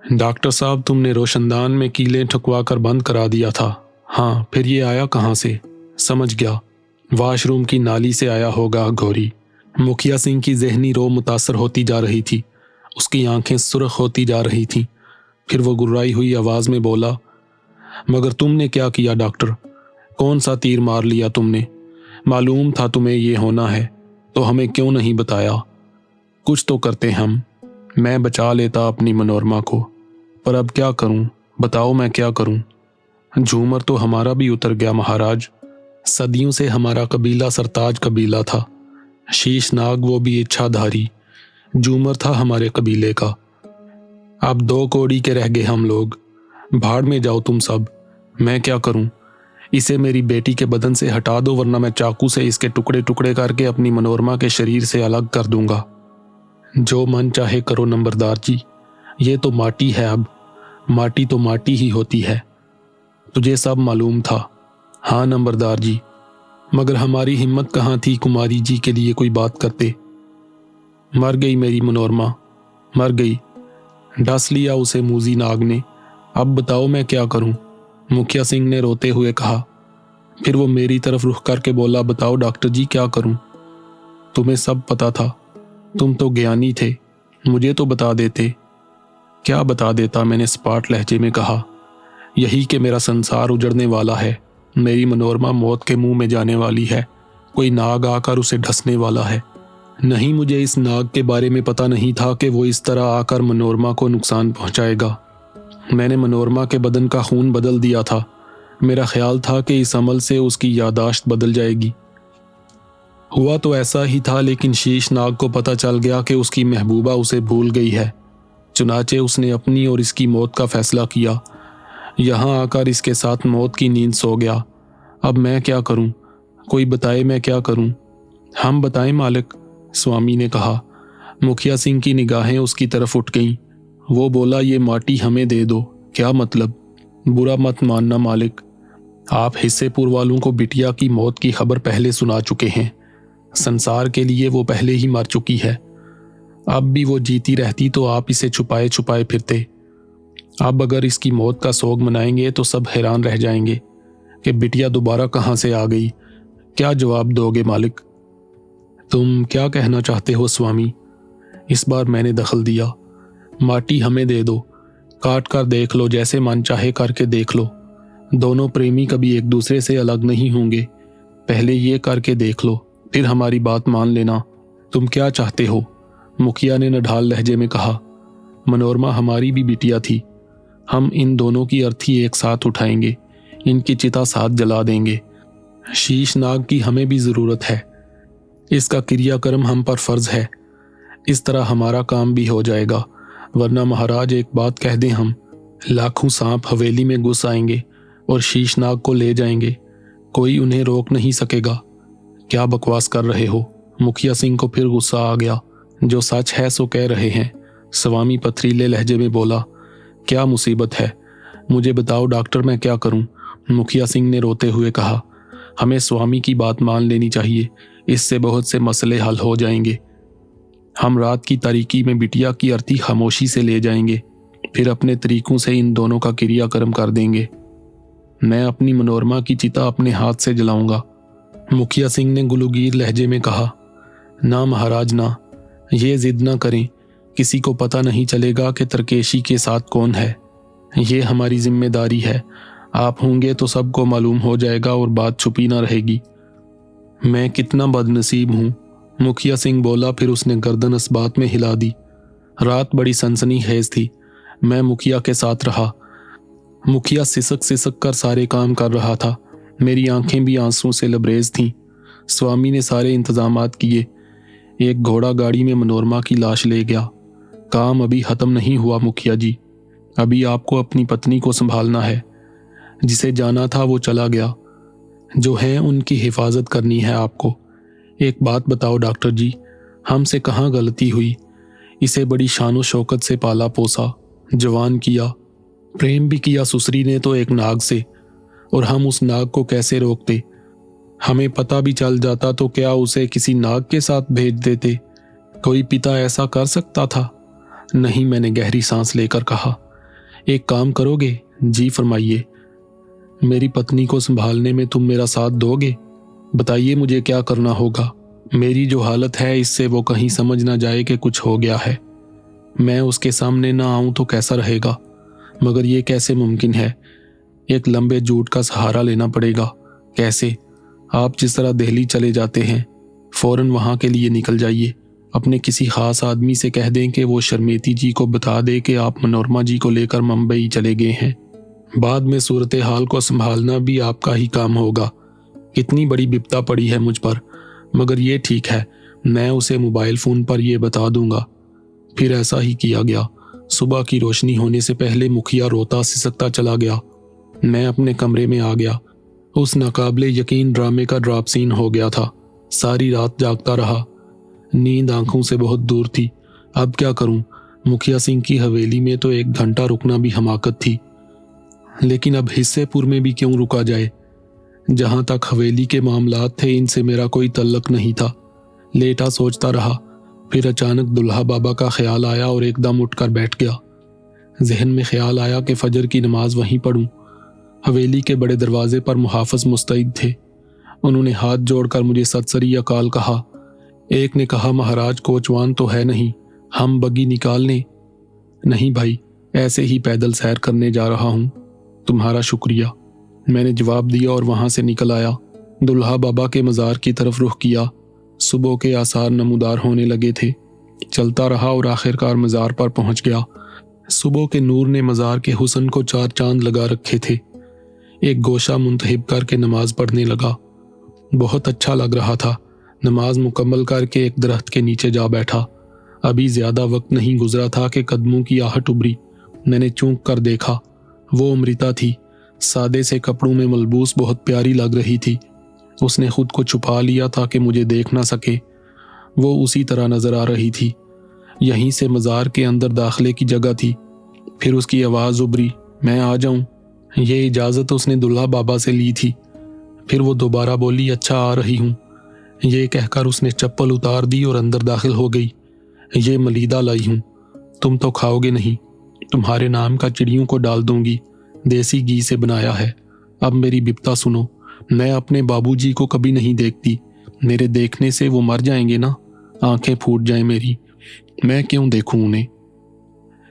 Doctor साहब, तुमने रोशनदान में कीलें ठुकवा कर बंद करा दिया था। हाँ, फिर ये आया कहाँ से? समझ गया, वाशरूम की नाली से आया होगा घोरी। मुखिया सिंह की जहनी रो मुतासर होती जा रही थी, उसकी आंखें सुर्ख होती जा रही थीं। फिर वो गुर्राई हुई आवाज में बोला, मगर तुमने क्या किया डॉक्टर? कौन सा तीर मार लिया तुमने? मालूम था तुम्हें ये होना है, तो हमें क्यों नहीं बताया? कुछ तो करते हम। मैं बचा लेता अपनी मनोरमा को, पर अब क्या करूं? बताओ मैं क्या करूं? झूमर तो हमारा भी उतर गया महाराज। सदियों से हमारा कबीला सरताज कबीला था। शीशनाग वो भी इच्छाधारी। झूमर था हमारे कबीले का। अब 2 कौड़ी के रह गए हम लोग। भाड़ में जाओ तुम सब। मैं क्या करूं? इसे मेरी बेटी के बदन से हटा दो, वरना मैं चाकू से इसके टुकड़े टुकड़े करके अपनी मनोरमा के शरीर से अलग कर दूंगा। जो मन चाहे करो नंबरदार जी, ये तो माटी है। अब माटी तो माटी ही होती है। तुझे सब मालूम था। हाँ नंबरदार जी, मगर हमारी हिम्मत कहाँ थी कुमारी जी के लिए कोई बात करते। मर गई मेरी मनोरमा, मर गई। डस लिया उसे मूजी नाग ने। अब बताओ मैं क्या करूं? मुखिया सिंह ने रोते हुए कहा। फिर वो मेरी तरफ रुख करके बोला, बताओ डॉक्टर जी क्या करूं? तुम्हें सब पता था, तुम तो ज्ञानी थे, मुझे तो बता देते। क्या बता देता? मैंने सपाट लहजे में कहा। यही कि मेरा संसार उजड़ने वाला है, मेरी मनोरमा मौत के मुंह में जाने वाली है, कोई नाग आकर उसे ढसने वाला है। नहीं, मुझे इस नाग के बारे में पता नहीं था कि वो इस तरह आकर मनोरमा को नुकसान पहुंचाएगा। मैंने मनोरमा के बदन का खून बदल दिया था। मेरा ख्याल था कि इस अमल से उसकी यादाश्त बदल जाएगी। हुआ तो ऐसा ही था, लेकिन शीशनाग को पता चल गया कि उसकी महबूबा उसे भूल गई है। चुनाचे उसने अपनी और इसकी मौत का फैसला किया। यहाँ आकर इसके साथ मौत की नींद सो गया। अब मैं क्या करूं? कोई बताए मैं क्या करूं? हम बताएं मालिक, स्वामी ने कहा। मुखिया सिंह की निगाहें उसकी तरफ उठ गईं। वो बोला, ये माटी हमें दे दो। क्या मतलब? बुरा मत मानना मालिक, आप हिस्सेपुर वालों को बिटिया की मौत की खबर पहले सुना चुके हैं। संसार के लिए वो पहले ही मर चुकी है। अब भी वो जीती रहती तो आप इसे छुपाए छुपाए फिरते। अब अगर इसकी मौत का सोग मनाएंगे तो सब हैरान रह जाएंगे कि बिटिया दोबारा कहाँ से आ गई। क्या जवाब दोगे मालिक? तुम क्या कहना चाहते हो स्वामी? इस बार मैंने दखल दिया। माटी हमें दे दो, काट कर देख लो, जैसे मन चाहे करके देख लो। दोनों प्रेमी कभी एक दूसरे से अलग नहीं होंगे। पहले ये करके देख लो, फिर हमारी बात मान लेना। तुम क्या चाहते हो? मुखिया ने नढाल लहजे में कहा। मनोरमा हमारी भी बिटिया थी। हम इन दोनों की अर्थी एक साथ उठाएंगे, इनकी चिता साथ जला देंगे। शीशनाग की हमें भी जरूरत है, इसका क्रियाक्रम हम पर फर्ज है। इस तरह हमारा काम भी हो जाएगा। वरना महाराज एक बात कह दें, हम लाखों सांप हवेली में घुस आएंगे और शीशनाग को ले जाएंगे। कोई उन्हें रोक नहीं सकेगा। क्या बकवास कर रहे हो? मुखिया सिंह को फिर गुस्सा आ गया। जो सच है सो कह रहे हैं। स्वामी पथरीले लहजे में बोला, क्या मुसीबत है? मुझे बताओ डॉक्टर, मैं क्या करूं? मुखिया सिंह ने रोते हुए कहा। हमें स्वामी की बात मान लेनी चाहिए, इससे बहुत से मसले हल हो जाएंगे। हम रात की तारीकी में बिटिया की अर्थी खामोशी से ले जाएंगे, फिर अपने तरीकों से इन दोनों का क्रियाक्रम कर देंगे। मैं अपनी मनोरमा की चिता अपने हाथ से जलाऊंगा। मुखिया सिंह ने गुलूगीर लहजे में कहा। ना महाराज ना, ये जिद ना करें। किसी को पता नहीं चलेगा कि तरकेशी के साथ कौन है। ये हमारी जिम्मेदारी है। आप होंगे तो सबको मालूम हो जाएगा और बात छुपी ना रहेगी। मैं कितना बदनसीब हूँ, मुखिया सिंह बोला। फिर उसने गर्दन इस बात में हिला दी। रात बड़ी सनसनीखेज थी। मैं मुखिया के साथ रहा। मुखिया सिसक सिसक कर सारे काम कर रहा था। मेरी आंखें भी आंसू से लबरेज थीं। स्वामी ने सारे इंतजामात किए। एक घोड़ा गाड़ी में मनोरमा की लाश ले गया। काम अभी खत्म नहीं हुआ मुखिया जी। अभी आपको अपनी पत्नी को संभालना है। जिसे जाना था वो चला गया। जो है उनकी हिफाजत करनी है आपको। एक बात बताओ डॉक्टर जी, हमसे कहाँ गलती हुई? इसे बड़ी शानो शौकत से पाला पोसा, जवान किया, प्रेम भी किया सुसरी ने तो एक नाग से। और हम उस नाग को कैसे रोकते? हमें पता भी चल जाता तो क्या उसे किसी नाग के साथ भेज देते? कोई पिता ऐसा कर सकता था? नहीं, मैंने गहरी सांस लेकर कहा। एक काम करोगे? जी फरमाइए। मेरी पत्नी को संभालने में तुम मेरा साथ दोगे? बताइए मुझे क्या करना होगा। मेरी जो हालत है इससे वो कहीं समझ ना जाए कि कुछ हो गया है। मैं उसके सामने ना आऊं तो कैसा रहेगा, मगर ये कैसे मुमकिन है? एक लंबे झूठ का सहारा लेना पड़ेगा। कैसे? आप जिस तरह दिल्ली चले जाते हैं, फौरन वहां के लिए निकल जाइए। अपने किसी खास आदमी से कह दें कि वो शर्मेती जी को बता दे कि आप मनोरमा जी को लेकर मुंबई चले गए हैं। बाद में सूरत हाल को संभालना भी आपका ही काम होगा। कितनी बड़ी विपदा पड़ी है मुझ पर, मगर ये ठीक है, मैं उसे मोबाइल फ़ोन पर यह बता दूंगा। फिर ऐसा ही किया गया। सुबह की रोशनी होने से पहले मुखिया रोता सिसकता चला गया। मैं अपने कमरे में आ गया। उस नाकाबिले यकीन ड्रामे का ड्रॉप सीन हो गया था। सारी रात जागता रहा। नींद आंखों से बहुत दूर थी। अब क्या करूं? मुखिया सिंह की हवेली में तो 1 घंटा रुकना भी हमाकत थी, लेकिन अब हिस्सेपुर में भी क्यों रुका जाए? जहां तक हवेली के मामलात थे, इनसे मेरा कोई तल्लक नहीं था। लेटा सोचता रहा। फिर अचानक दुल्हा बाबा का ख्याल आया और एकदम उठकर बैठ गया। जहन में ख्याल आया कि फजर की नमाज वहीं पढ़ूं। हवेली के बड़े दरवाजे पर मुहाफिज मुस्तैद थे। उन्होंने हाथ जोड़कर मुझे सत श्री अकाल कहा। एक ने कहा, महाराज कोचवान तो है नहीं, हम बग्गी निकाल लें? नहीं भाई, ऐसे ही पैदल सैर करने जा रहा हूं। तुम्हारा शुक्रिया, मैंने जवाब दिया और वहां से निकल आया। दुल्हा बाबा के मज़ार की तरफ रुख किया। सुबह के आसार नमूदार होने लगे थे। चलता रहा और आखिरकार मज़ार पर पहुंच गया। सुबह के नूर ने मज़ार के हुस्न को 4 चांद लगा रखे थे। एक गोशा मुंतहिब करके नमाज पढ़ने लगा। बहुत अच्छा लग रहा था। नमाज मुकम्मल करके एक दरख्त के नीचे जा बैठा। अभी ज्यादा वक्त नहीं गुजरा था कि कदमों की आहट उभरी। मैंने चूक कर देखा। वो अमृता थी। सादे से कपड़ों में मलबूस बहुत प्यारी लग रही थी। उसने खुद को छुपा लिया था कि मुझे देख ना सके। वो उसी तरह नजर आ रही थी। यहीं से मज़ार के अंदर दाखिले की जगह थी। फिर उसकी आवाज़ उभरी, मैं आ जाऊं? ये इजाज़त उसने दुल्हा बाबा से ली थी। फिर वो दोबारा बोली, अच्छा आ रही हूं। ये कहकर उसने चप्पल उतार दी और अंदर दाखिल हो गई। ये मलीदा लाई हूं, तुम तो खाओगे नहीं। तुम्हारे नाम का चिड़ियों को डाल दूंगी। देसी घी से बनाया है। अब मेरी बिपता सुनो। मैं अपने बाबूजी को कभी नहीं देखती। मेरे देखने से वो मर जाएंगे ना, आंखें फूट जाएं मेरी। मैं क्यों देखूं उन्हें?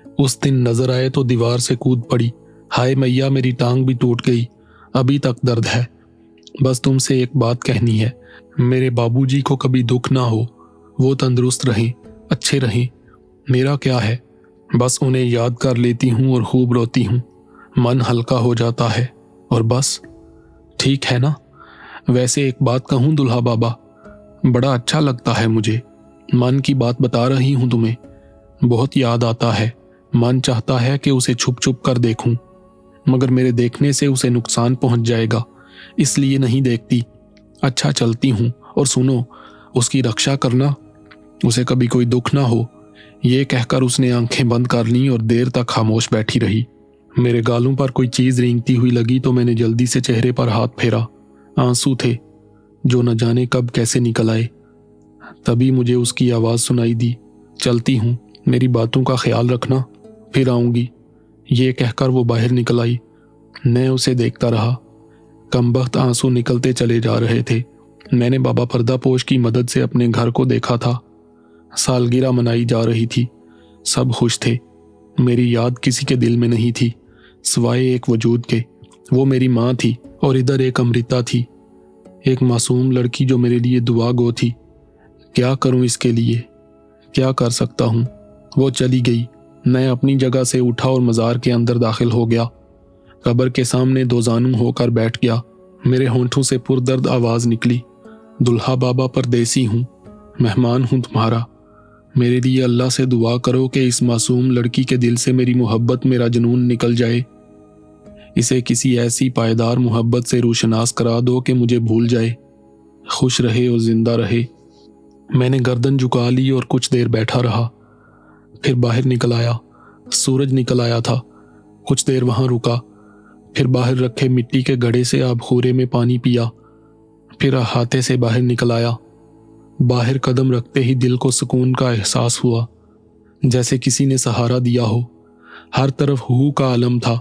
उस दिन नजर आए तो दीवार से कूद पड़ी। हाय मैया, मेरी टांग भी टूट गई। अभी तक दर्द है। बस तुमसे एक बात कहनी है, मेरे बाबूजी को कभी दुख ना हो। वो तंदुरुस्त रहें, अच्छे रहें। मेरा क्या है, बस उन्हें याद कर लेती हूँ और खूब रोती हूँ। मन हल्का हो जाता है और बस। ठीक है ना? वैसे एक बात कहूँ दुल्हा बाबा, बड़ा अच्छा लगता है मुझे। मन की बात बता रही हूँ तुम्हें। बहुत याद आता है। मन चाहता है कि उसे छुप छुप कर देखूं, मगर मेरे देखने से उसे नुकसान पहुंच जाएगा, इसलिए नहीं देखती। अच्छा चलती हूं और सुनो, उसकी रक्षा करना, उसे कभी कोई दुख ना हो। ये कहकर उसने आंखें बंद कर लीं और देर तक खामोश बैठी रही। मेरे गालों पर कोई चीज रेंगती हुई लगी तो मैंने जल्दी से चेहरे पर हाथ फेरा। आंसू थे जो न जाने कब कैसे निकल आए। तभी मुझे उसकी आवाज सुनाई दी, चलती हूँ, मेरी बातों का ख्याल रखना, फिर आऊंगी। ये कहकर वो बाहर निकल आई। मैं उसे देखता रहा। कमबख्त आंसू निकलते चले जा रहे थे। मैंने बाबा पर्दापोश की मदद से अपने घर को देखा था। सालगिरह मनाई जा रही थी। सब खुश थे। मेरी याद किसी के दिल में नहीं थी सिवाय एक वजूद के। वो मेरी माँ थी और इधर एक अमृता थी, एक मासूम लड़की जो मेरे लिए दुआ गो थी। क्या करूं इसके लिए? क्या कर सकता हूं? वो चली गई। मैं अपनी जगह से उठा और मज़ार के अंदर दाखिल हो गया। कब्र के सामने दो जानू होकर बैठ गया। मेरे होंठों से पुरदर्द आवाज़ निकली, दुल्हा बाबा परदेसी हूँ, मेहमान हूँ तुम्हारा। मेरे लिए अल्लाह से दुआ करो कि इस मासूम लड़की के दिल से मेरी मोहब्बत, मेरा जुनून निकल जाए। इसे किसी ऐसी पायदार मोहब्बत से रूशनास करा दो कि मुझे भूल जाए, खुश रहे और जिंदा रहे। मैंने गर्दन झुका ली और कुछ देर बैठा रहा। फिर बाहर निकल आया। सूरज निकल आया था। कुछ देर वहां रुका। फिर बाहर रखे मिट्टी के घड़े से आबखूरे में पानी पिया। फिर अहाते से बाहर निकल आया। बाहर कदम रखते ही दिल को सुकून का एहसास हुआ, जैसे किसी ने सहारा दिया हो। हर तरफ हू का आलम था।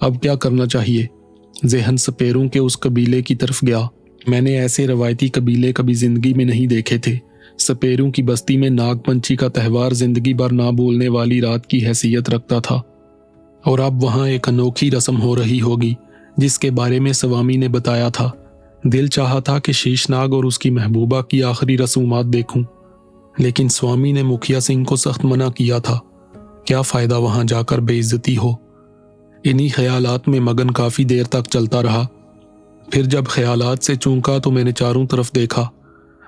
अब क्या करना चाहिए? ज़हन सपेरों के उस कबीले की तरफ गया। मैंने ऐसे रवायती कबीले कभी जिंदगी में नहीं देखे थे। सपेरों की बस्ती में नागपंची का त्यौहार जिंदगी भर ना भूलने वाली रात की हैसियत रखता था, और अब वहाँ एक अनोखी रस्म हो रही होगी जिसके बारे में स्वामी ने बताया था। दिल चाहा था कि शीशनाग और उसकी महबूबा की आखिरी रसूमात देखूं, लेकिन स्वामी ने मुखिया सिंह को सख्त मना किया था। क्या फ़ायदा वहाँ जाकर बेइज्जती हो। इन्हीं ख्यालात में मगन काफ़ी देर तक चलता रहा। फिर जब ख्यालात से चूका तो मैंने चारों तरफ देखा,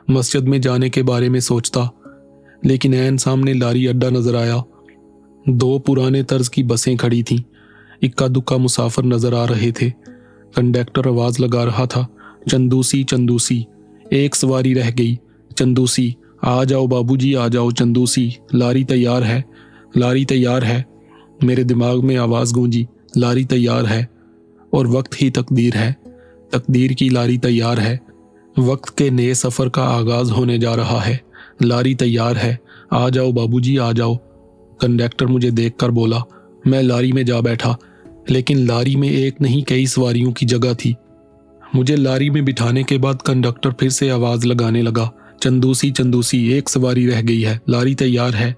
मस्जिद में जाने के बारे में सोचता, लेकिन ऐन सामने लारी अड्डा नजर आया। 2 पुराने तर्ज की बसें खड़ी थीं। इक्का दुक्का मुसाफिर नजर आ रहे थे। कंडक्टर आवाज लगा रहा था, चंदूसी चंदूसी, एक सवारी रह गई, चंदूसी आ जाओ बाबूजी आ जाओ, चंदूसी लारी तैयार है, लारी तैयार है। मेरे दिमाग में आवाज गूंजी, लारी तैयार है, और वक्त ही तकदीर है, तकदीर की लारी तैयार है। वक्त के नए सफर का आगाज होने जा रहा है, लारी तैयार है, आ जाओ बाबूजी आ जाओ। कंडक्टर मुझे देखकर बोला। मैं लारी में जा बैठा, लेकिन लारी में एक नहीं कई सवारियों की जगह थी। मुझे लारी में बिठाने के बाद कंडक्टर फिर से आवाज लगाने लगा, चंदूसी चंदूसी, एक सवारी रह गई है, लारी तैयार है।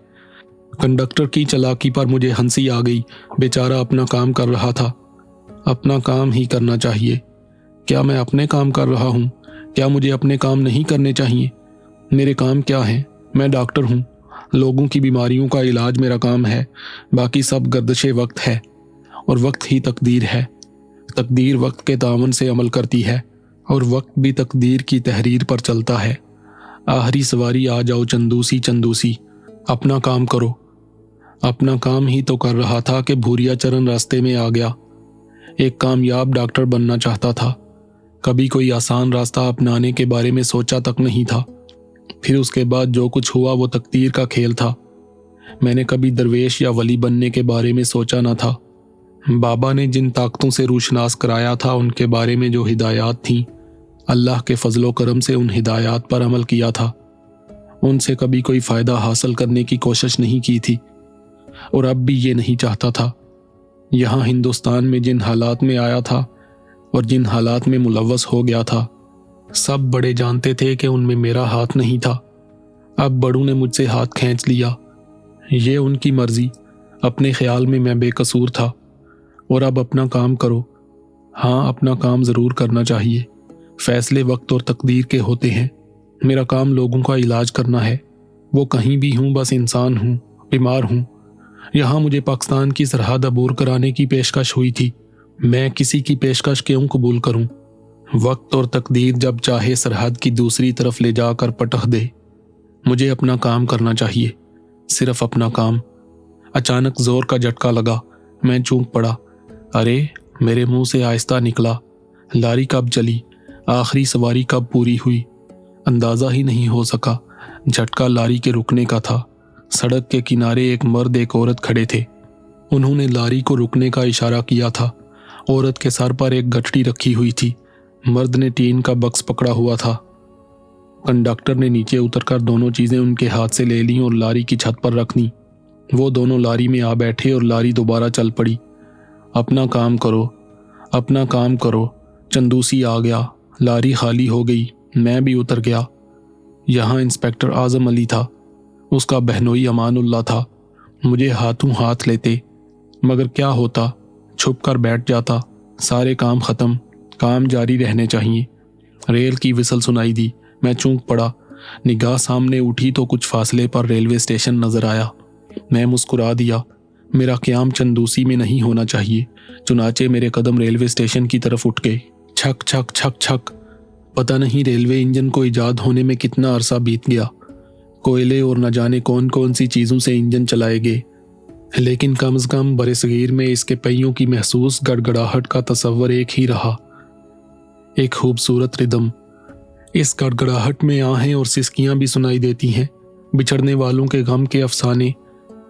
कंडक्टर की चालाकी पर मुझे हंसी आ गई। बेचारा अपना काम कर रहा था। अपना काम ही करना चाहिए। क्या मैं अपने काम कर रहा हूँ? क्या मुझे अपने काम नहीं करने चाहिए? मेरे काम क्या हैं? मैं डॉक्टर हूँ। लोगों की बीमारियों का इलाज मेरा काम है। बाकी सब गर्दिशे वक्त है, और वक्त ही तकदीर है। तकदीर वक्त के दामन से अमल करती है, और वक्त भी तकदीर की तहरीर पर चलता है। आखिरी सवारी आ जाओ चंदूसी चंदूसी, अपना काम करो। अपना काम ही तो कर रहा था कि भूरिया चरण रास्ते में आ गया। एक कामयाब डॉक्टर बनना चाहता था। कभी कोई आसान रास्ता अपनाने के बारे में सोचा तक नहीं था। फिर उसके बाद जो कुछ हुआ वो तकदीर का खेल था। मैंने कभी दरवेश या वली बनने के बारे में सोचा न था। बाबा ने जिन ताकतों से रूशनास कराया था उनके बारे में जो हिदायत थीं, अल्लाह के फजलो करम से उन हिदायत पर अमल किया था। उनसे कभी कोई फ़ायदा हासिल करने की कोशिश नहीं की थी, और अब भी ये नहीं चाहता था। यहाँ हिंदुस्तान में जिन हालात में आया था और जिन हालात में मुलव्वस हो गया था, सब बड़े जानते थे कि उनमें मेरा हाथ नहीं था। अब बड़ों ने मुझसे हाथ खींच लिया। ये उनकी मर्जी। अपने ख्याल में मैं बेकसूर था। और अब अपना काम करो। हाँ, अपना काम ज़रूर करना चाहिए। फैसले वक्त और तकदीर के होते हैं। मेरा काम लोगों का इलाज करना है। वो कहीं भी हूँ, बस इंसान हूँ, बीमार हूँ। यहाँ मुझे पाकिस्तान की सरहद अबूर कराने की पेशकश हुई थी। मैं किसी की पेशकश क्यों कबूल करूँ? वक्त और तकदीर जब चाहे सरहद की दूसरी तरफ ले जाकर पटख दे। मुझे अपना काम करना चाहिए, सिर्फ अपना काम। अचानक जोर का झटका लगा। मैं चूक पड़ा। अरे, मेरे मुंह से आहिस्ता निकला, लारी कब चली, आखिरी सवारी कब पूरी हुई? अंदाजा ही नहीं हो सका। झटका लारी के रुकने का था। सड़क के किनारे एक मर्द एक औरत खड़े थे। उन्होंने लारी को रुकने का इशारा किया था। औरत के सर पर एक गठड़ी रखी हुई थी। मर्द ने टीन का बक्स पकड़ा हुआ था। कंडक्टर ने नीचे उतरकर दोनों चीजें उनके हाथ से ले लीं और लारी की छत पर रख दी। वो दोनों लारी में आ बैठे और लारी दोबारा चल पड़ी। अपना काम करो, अपना काम करो। चंदूसी आ गया। लारी खाली हो गई। मैं भी उतर गया। यहाँ इंस्पेक्टर आजम अली था। उसका बहनोई अमानुल्लाह था। मुझे हाथों हाथ लेते, मगर क्या होता, छुप कर बैठ जाता। सारे काम खत्म, काम जारी रहने चाहिए। रेल की विसल सुनाई दी। मैं चूक पड़ा। निगाह सामने उठी तो कुछ फासले पर रेलवे स्टेशन नजर आया। मैं मुस्कुरा दिया। मेरा क़याम चंदूसी में नहीं होना चाहिए। चुनाचे मेरे कदम रेलवे स्टेशन की तरफ उठ गए। छक छक छक छक। पता नहीं रेलवे इंजन को ईजाद होने में कितना अरसा बीत गया। कोयले और न जाने कौन कौन सी चीज़ों से इंजन चलाए गए, लेकिन कम से कम बरसगीर में इसके पहियों की महसूस गड़गड़ाहट का तस्वर एक ही रहा, एक खूबसूरत रिदम। इस गड़गड़ाहट में आहें और सिसकियां भी सुनाई देती हैं, बिछड़ने वालों के गम के अफसाने,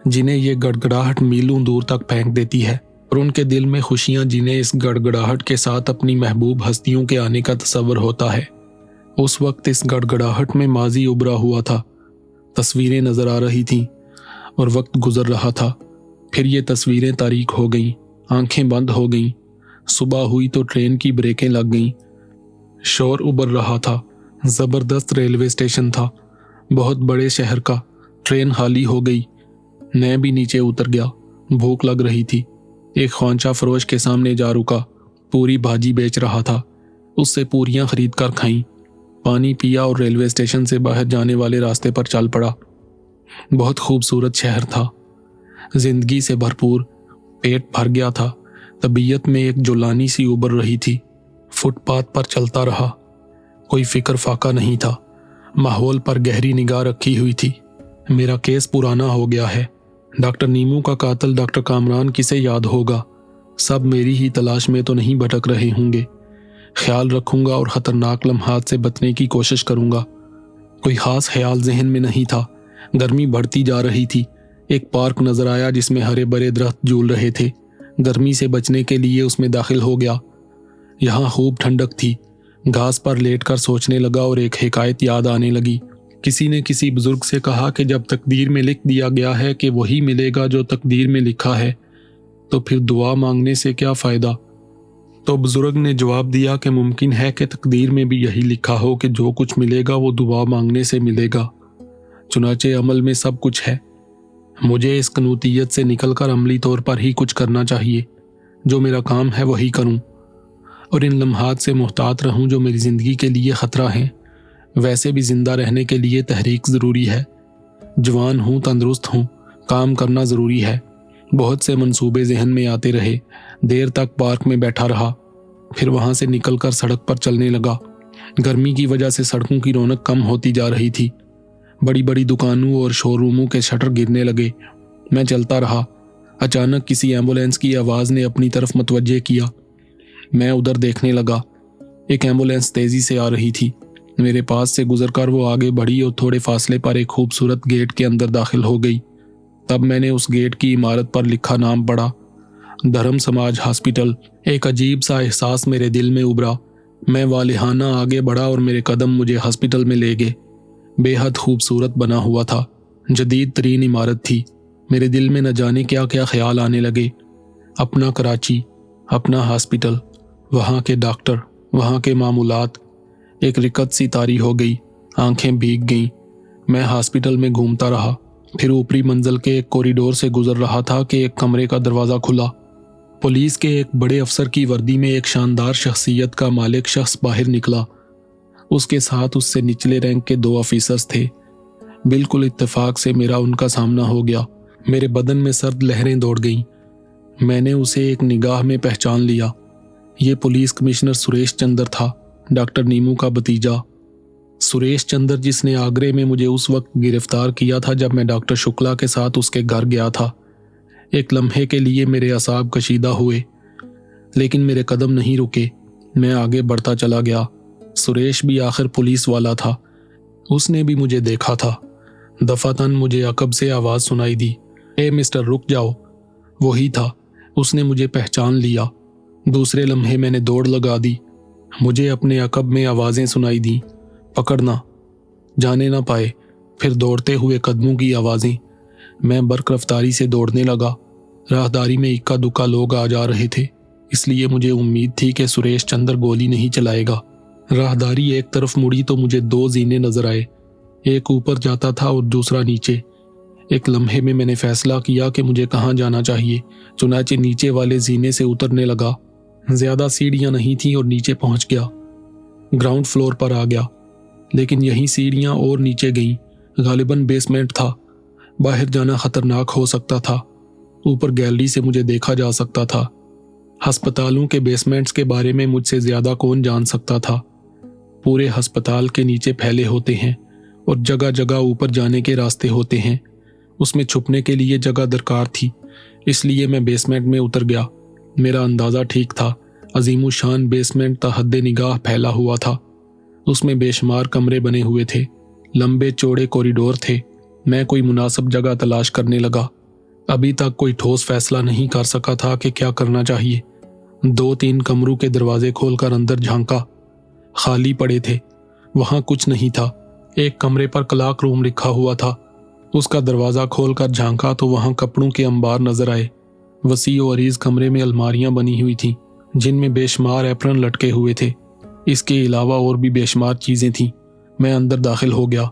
जिन्हें ये गड़गड़ाहट मीलों दूर तक फेंक देती है, और उनके दिल में खुशियां जिन्हें इस गड़गड़ाहट के साथ अपनी महबूब हस्तियों के आने का तस्वर होता है। उस वक्त इस गड़गड़ाहट में माजी उभरा हुआ था। तस्वीरें नजर आ रही थीं और वक्त गुजर रहा था। फिर ये तस्वीरें तारीक हो गईं, आंखें बंद हो गईं। सुबह हुई तो ट्रेन की ब्रेकें लग गईं। शोर उबर रहा था। जबरदस्त रेलवे स्टेशन था, बहुत बड़े शहर का। ट्रेन खाली हो गई। मैं भी नीचे उतर गया। भूख लग रही थी। एक ख्वांचा फरोश के सामने जा रुका। पूरी भाजी बेच रहा था। उससे पूरियां खरीद कर खाईं, पानी पिया और रेलवे स्टेशन से बाहर जाने वाले रास्ते पर चल पड़ा। बहुत खूबसूरत शहर था, जिंदगी से भरपूर। पेट भर गया था। तबीयत में एक जुलानी सी उबर रही थी। फुटपाथ पर चलता रहा। कोई फिक्र फाका नहीं था। माहौल पर गहरी निगाह रखी हुई थी। मेरा केस पुराना हो गया है। डॉक्टर नीमू का कातिल डॉक्टर कामरान किसे याद होगा? सब मेरी ही तलाश में तो नहीं भटक रहे होंगे। ख्याल रखूंगा और ख़तरनाक लम्हात से बचने की कोशिश करूंगा। कोई ख़ास ख्याल जहन में नहीं था। गर्मी बढ़ती जा रही थी। एक पार्क नजर आया जिसमें हरे भरे दरख्त झूल रहे थे। गर्मी से बचने के लिए उसमें दाखिल हो गया। यहाँ खूब ठंडक थी। घास पर लेटकर सोचने लगा और एक हिकायत याद आने लगी। किसी ने किसी बुजुर्ग से कहा कि जब तकदीर में लिख दिया गया है कि वही मिलेगा जो तकदीर में लिखा है, तो फिर दुआ मांगने से क्या फ़ायदा। तो बुजुर्ग ने जवाब दिया कि मुमकिन है कि तकदीर में भी यही लिखा हो कि जो कुछ मिलेगा वो दुआ मांगने से मिलेगा। चुनाचे अमल में सब कुछ है। मुझे इस कनूतियत से निकलकर अमली तौर पर ही कुछ करना चाहिए। जो मेरा काम है वही करूं और इन लम्हात से मुहतात रहूं जो मेरी ज़िंदगी के लिए ख़तरा हैं। वैसे भी ज़िंदा रहने के लिए तहरीक ज़रूरी है। जवान हूँ, तंदुरुस्त हूँ, काम करना ज़रूरी है। बहुत से मंसूबे जहन में आते रहे। देर तक पार्क में बैठा रहा। फिर वहाँ से निकलकर सड़क पर चलने लगा। गर्मी की वजह से सड़कों की रौनक कम होती जा रही थी। बड़ी बड़ी दुकानों और शोरूमों के शटर गिरने लगे। मैं चलता रहा। अचानक किसी एम्बुलेंस की आवाज़ ने अपनी तरफ मतवज्जे किया। मैं उधर देखने लगा। एक एम्बुलेंस तेज़ी से आ रही थी। मेरे पास से गुजरकर वो आगे बढ़ी और थोड़े फासले पर एक खूबसूरत गेट के अंदर दाखिल हो गई। तब मैंने उस गेट की इमारत पर लिखा नाम पढ़ा, धर्म समाज हॉस्पिटल। एक अजीब सा एहसास मेरे दिल में उभरा। मैं वालिहाना आगे बढ़ा और मेरे कदम मुझे हॉस्पिटल में ले गए। बेहद खूबसूरत बना हुआ था। जदीद तरीन इमारत थी। मेरे दिल में न जाने क्या क्या ख्याल आने लगे। अपना कराची, अपना हॉस्पिटल, वहाँ के डॉक्टर, वहाँ के मामूलात। एक रिकत सी तारी हो गई। आंखें भीग गईं। मैं हॉस्पिटल में घूमता रहा। फिर ऊपरी मंजिल के एक कॉरिडोर से गुजर रहा था कि एक कमरे का दरवाज़ा खुला। पुलिस के एक बड़े अफसर की वर्दी में एक शानदार शख्सियत का मालिक शख्स बाहर निकला। उसके साथ उससे निचले रैंक के 2 ऑफिसर्स थे। बिल्कुल इत्तेफाक से मेरा उनका सामना हो गया। मेरे बदन में सर्द लहरें दौड़ गईं। मैंने उसे एक निगाह में पहचान लिया। ये पुलिस कमिश्नर सुरेश चंद्र था, डॉक्टर नीमू का भतीजा। सुरेश चंद्र जिसने आगरे में मुझे उस वक्त गिरफ्तार किया था जब मैं डॉक्टर शुक्ला के साथ उसके घर गया था। एक लम्हे के लिए मेरे असाब कशीदा हुए, लेकिन मेरे कदम नहीं रुके। मैं आगे बढ़ता चला गया। सुरेश भी आखिर पुलिस वाला था। उसने भी मुझे देखा था। दफातन मुझे अकब से आवाज़ सुनाई दी, ए मिस्टर रुक जाओ। वही था। उसने मुझे पहचान लिया। दूसरे लम्हे मैंने दौड़ लगा दी। मुझे अपने अकब में आवाज़ें सुनाई दी, पकड़ना, जाने ना पाए। फिर दौड़ते हुए कदमों की आवाज़ें। मैं बर्क रफ्तारी से दौड़ने लगा। राहदारी में इक्का दुक्का लोग आ जा रहे थे, इसलिए मुझे उम्मीद थी कि सुरेश चंद्र गोली नहीं चलाएगा। राहदारी एक तरफ मुड़ी तो मुझे 2 जीने नजर आए। एक ऊपर जाता था और दूसरा नीचे। एक लम्हे में मैंने फैसला किया कि मुझे कहाँ जाना चाहिए। चुनाचे नीचे वाले जीने से उतरने लगा। ज्यादा सीढ़ियां नहीं थीं और नीचे पहुंच गया। ग्राउंड फ्लोर पर आ गया, लेकिन यहीं सीढ़ियां और नीचे गईं। गालिबन बेसमेंट था। बाहर जाना खतरनाक हो सकता था। ऊपर गैलरी से मुझे देखा जा सकता था। अस्पतालों के बेसमेंट्स के बारे में मुझसे ज्यादा कौन जान सकता था। पूरे अस्पताल के नीचे फैले होते हैं और जगह जगह ऊपर जाने के रास्ते होते हैं। उसमें छुपने के लिए जगह दरकार थी, इसलिए मैं बेसमेंट में उतर गया। मेरा अंदाज़ा ठीक था। अजीमु शान बेसमेंट तहद्दे निगाह फैला हुआ था। उसमें बेशुमार कमरे बने हुए थे। लंबे चौड़े कॉरिडोर थे। मैं कोई मुनासिब जगह तलाश करने लगा। अभी तक कोई ठोस फैसला नहीं कर सका था कि क्या करना चाहिए। 2-3 कमरों के दरवाजे खोलकर अंदर झांका। खाली पड़े थे। वहां कुछ नहीं था। एक कमरे पर क्लॉक रूम लिखा हुआ था। उसका दरवाज़ा खोलकर झांका तो वहां कपड़ों के अंबार नजर आए। वसी और अरीज कमरे में अलमारियां बनी हुई थीं जिनमें बेशुमार एप्रन लटके हुए थे। इसके अलावा और भी बेशुमार चीज़ें थीं। मैं अंदर दाखिल हो गया।